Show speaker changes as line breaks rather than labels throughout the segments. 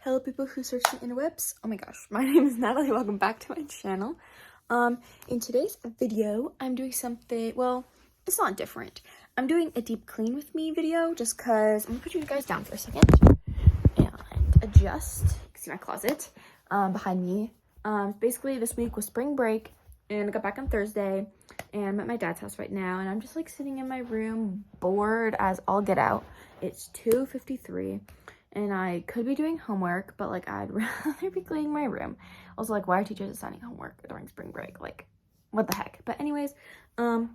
Hello people who search the interwebs. Oh my gosh, my name is Natalie. Welcome back to my channel. In today's video, I'm doing something, well, it's not different. I'm doing a deep clean with me video just because I'm gonna put you guys down for a second and adjust. You can see my closet behind me. Basically this week was spring break and I got back on Thursday and I'm at my dad's house right now and I'm just like sitting in my room bored as all get out. It's 2:53. And I could be doing homework, but like I'd rather be cleaning my room. Also, like, why are teachers assigning homework during spring break? Like, what the heck? But anyways, I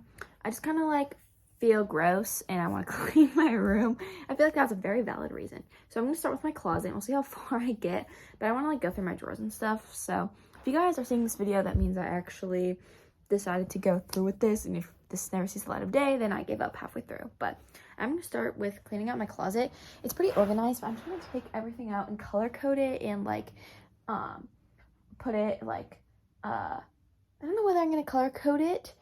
just kind of like feel gross and I want to clean my room. I feel like that's a very valid reason. So I'm gonna start with my closet and we'll see how far I get. But I want to like go through my drawers and stuff. So if you guys are seeing this video, that means I actually decided to go through with this. And if this never sees the light of day, then I gave up halfway through. But I'm gonna start with cleaning out my closet. It's pretty organized, but I'm trying to take everything out and color code it and like put it like I don't know whether I'm gonna color code it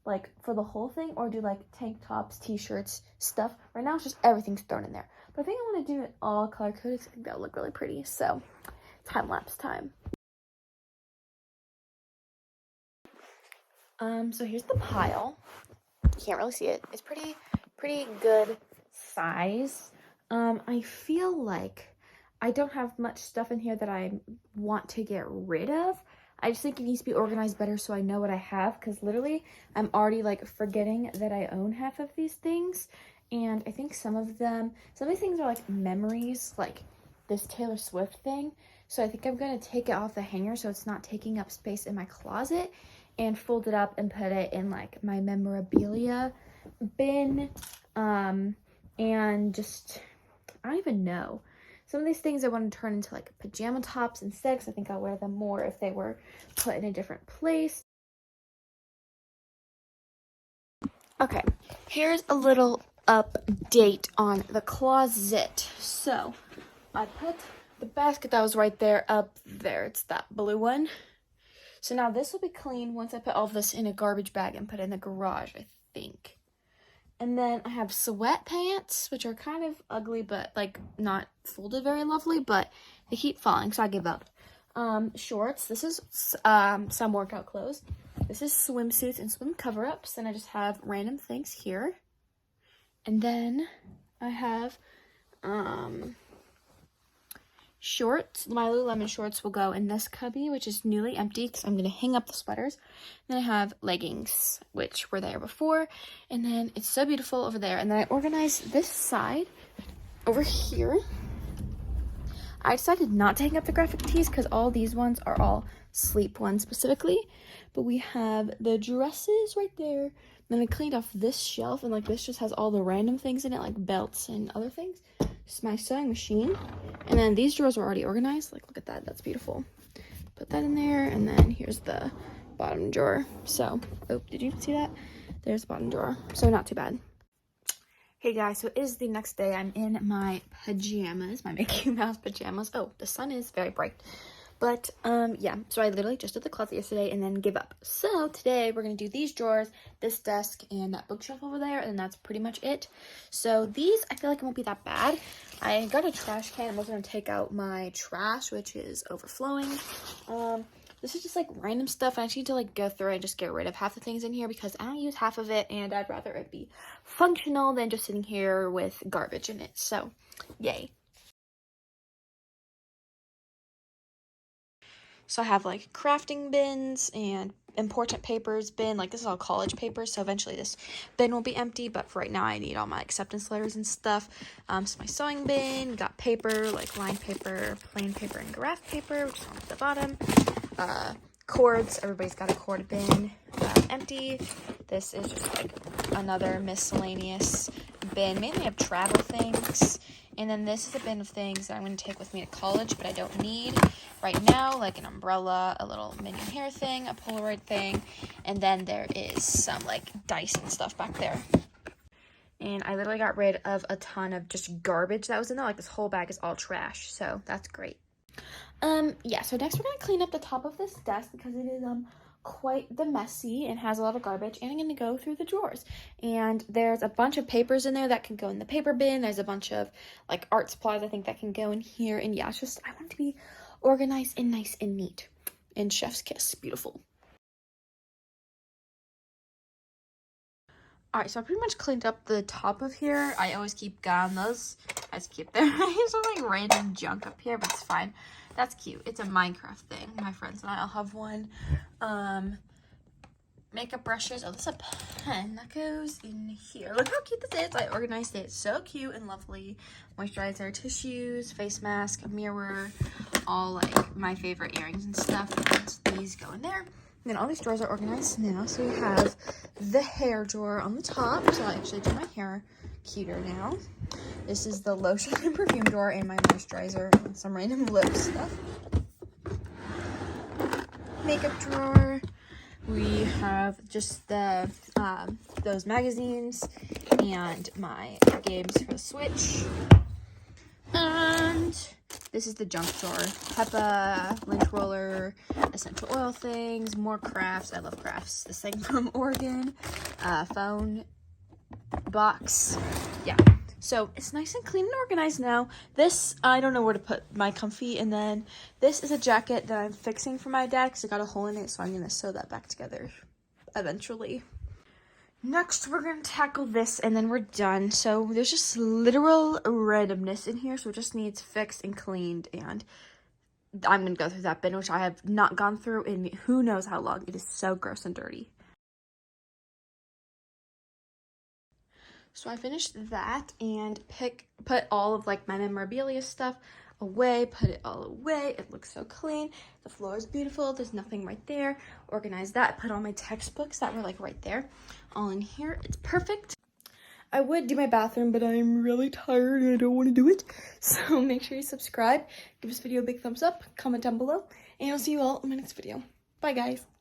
like for the whole thing or do like tank tops, t-shirts, stuff. Right now it's just everything's thrown in there, but I think I want to do it all color coded because I think that would look really pretty. So time lapse time. So here's the pile. You can't really see it. It's pretty good size. I feel like I don't have much stuff in here that I want to get rid of. I just think it needs to be organized better so I know what I have, because literally I'm already like forgetting that I own half of these things. And I think some of these things are like memories, like this Taylor Swift thing. So I think I'm going to take it off the hanger so it's not taking up space in my closet and fold it up and put it in like my memorabilia bin. And just, I don't even know. Some of these things I want to turn into like pajama tops instead, because I think I'll wear them more if they were put in a different place. Okay, here's a little update on the closet. So I put the basket that was right there up there. It's that blue one. So now this will be clean once I put all of this in a garbage bag and put it in the garage, I think. And then I have sweatpants, which are kind of ugly, but like not folded very lovely, but they keep falling, so I give up. Shorts. This is some workout clothes. This is swimsuits and swim cover-ups. And I just have random things here. And then I have shorts. My Lululemon shorts will go in this cubby, which is newly empty because I'm going to hang up the sweaters. Then I have leggings, which were there before. And then it's so beautiful over there. And then I organized this side over here. I decided not to hang up the graphic tees because all these ones are all sleep ones specifically. But we have the dresses right there. Then I cleaned off this shelf, and like this just has all the random things in it, like belts and other things. This is my sewing machine. And then these drawers are already organized. Like, look at that. That's beautiful. Put that in there. And then here's the bottom drawer. So, oh, did you see that? There's the bottom drawer. So not too bad. Hey guys, so it is the next day. I'm in my pajamas, my Mickey Mouse pajamas. Oh, the sun is very bright. But, yeah, so I literally just did the closet yesterday and then give up. So today we're going to do these drawers, this desk, and that bookshelf over there, and that's pretty much it. So these, I feel like it won't be that bad. I got a trash can. I'm also going to take out my trash, which is overflowing. This is just like random stuff. I just need to like go through it and just get rid of half the things in here because I don't use half of it, and I'd rather it be functional than just sitting here with garbage in it. So, yay. So I have like crafting bins and important papers bin. Like this is all college papers, so eventually this bin will be empty, but for right now I need all my acceptance letters and stuff. So my sewing bin, got paper, like lined paper, plain paper, and graph paper, which is on the bottom. Cords, everybody's got a cord bin, empty. This is just like another miscellaneous bin, mainly of travel things. And then this is a bin of things that I'm going to take with me to college, but I don't need right now, like an umbrella, a little mini hair thing, a Polaroid thing, and then there is some like Dyson stuff back there. And I literally got rid of a ton of just garbage that was in there. Like this whole bag is all trash, so that's great. Yeah, so next we're going to clean up the top of this desk because it is quite the messy and has a lot of garbage, and I'm going to go through the drawers. And there's a bunch of papers in there that can go in the paper bin. There's a bunch of like art supplies I think that can go in here. And yeah, it's just, I want it to be organized and nice and neat. And chef's kiss, beautiful. Alright, so I pretty much cleaned up the top of here. I always keep those. I just keep there. I have some like random junk up here, but it's fine. That's cute. It's a Minecraft thing. My friends and I all have one. Makeup brushes. Oh, this is a pen that goes in here. Look how cute this is. I organized it. So cute and lovely. Moisturizer, tissues, face mask, mirror, all like my favorite earrings and stuff. And these go in there. And then all these drawers are organized now. So we have the hair drawer on the top. So I actually do my hair cuter now. This is the lotion and perfume drawer and my moisturizer and some random lip stuff. Makeup drawer. We have just the those magazines and my games for the Switch. And this is the junk drawer. Peppa, lint roller, essential oil things, more crafts. I love crafts. This thing from Oregon. Phone box. Yeah. So it's nice and clean and organized now. This, I don't know where to put my comfy. And then this is a jacket that I'm fixing for my dad because it got a hole in it. So I'm going to sew that back together eventually. Next, we're going to tackle this and then we're done. So there's just literal randomness in here. So it just needs fixed and cleaned. And I'm going to go through that bin, which I have not gone through in who knows how long. It is so gross and dirty. So I finished that and put all of like my memorabilia stuff away, put it all away. It looks so clean. The floor is beautiful. There's nothing right there. Organized that. Put all my textbooks that were like right there all in here. It's perfect. I would do my bathroom, but I'm really tired and I don't want to do it. So make sure you subscribe, give this video a big thumbs up, comment down below, and I'll see you all in my next video. Bye guys.